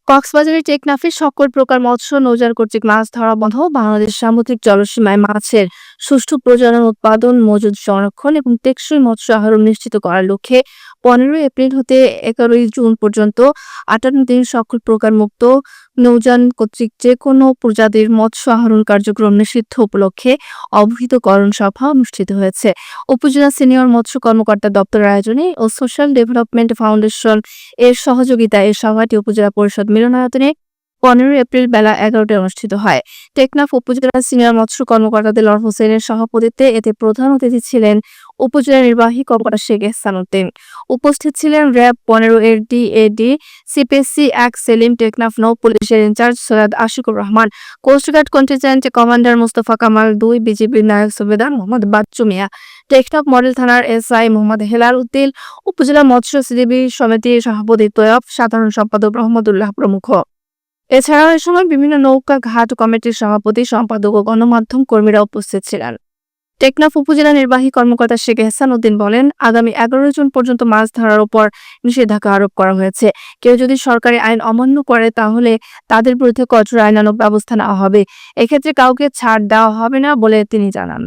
কক্সবাজারের টেকনাফে সকল প্রকার মৎস্য নৌযান কর্তৃক মাছ ধরা বন্ধ। বাংলাদেশ সামুদ্রিক জলসীমায় মাছের সুষ্ঠু প্রজনন, উৎপাদন, মজুদ সংরক্ষণ এবং টেকসই মৎস্য আহরণ নিশ্চিত করার লক্ষ্যে 15 এপ্রিল হতে 11 জুন পর্যন্ত 58 দিন সকল প্রকার মুক্ত নৌযান কর্তৃক যে কোনো প্রজাতির মৎস্য আহরণ কার্যক্রম নিষিদ্ধ উপলক্ষে অবহিতকরণ সভা অনুষ্ঠিত হয়েছে। উপজেলা সিনিয়র মৎস্য কর্মকর্তা দপ্তরের আয়োজনে ও সোশ্যাল ডেভেলপমেন্ট ফাউন্ডেশন এর সহযোগিতায় এই সভাটি উপজেলা পরিষদ মিলনায়তনে 15 এপ্রিল বেলা 11টায় অনুষ্ঠিত হয়। টেকনাফ উপজেলা সিনিয়র মৎস্য কর্মকর্তা দেলোয়ার হোসেনের সভাপতিত্বে এতে প্রধান অতিথি ছিলেন উপজেলা নির্বাহী কর্মকর্তা শেখ এহসান উদ্দিন। উপস্থিত ছিলেন র্যাব 15 এর ডিএডি সিপিসি 1 সেলিম, টেকনাফ নৌ পুলিশের incharge Syed Ashikur Rahman, coastguard contingent commander Mostafa Kamal 2, বিজিবির নায়ক সুবেদার মোহাম্মদ বাচ্চু মিয়া, টেকনাফ মডেল থানার এসআই মোহাম্মদ হেলাল উদ্দিন, উপজেলা মৎস্যজীবী সমিতির সভাপতি তৈয়ব, সাধারণ সম্পাদক রহমতুল্লাহ প্রমুখ। এছাড়াও এ সময় বিভিন্ন নৌকা ঘাট কমিটির সভাপতি, সম্পাদক ও গণমাধ্যম কর্মীরা উপস্থিত ছিলেন। টেকনাফ উপজেলা নির্বাহী কর্মকর্তা শেখ এহসান উদ্দিন বলেন, আগামী 11 জুন পর্যন্ত মাছ ধরার উপর নিষেধাজ্ঞা আরোপ করা হয়েছে। কেউ যদি সরকারি আইন অমান্য করে তাহলে তাদের বিরুদ্ধে কঠোর আইনানুগ ব্যবস্থা নেওয়া হবে। এক্ষেত্রে কাউকে ছাড় দেওয়া হবে না বলে তিনি জানান।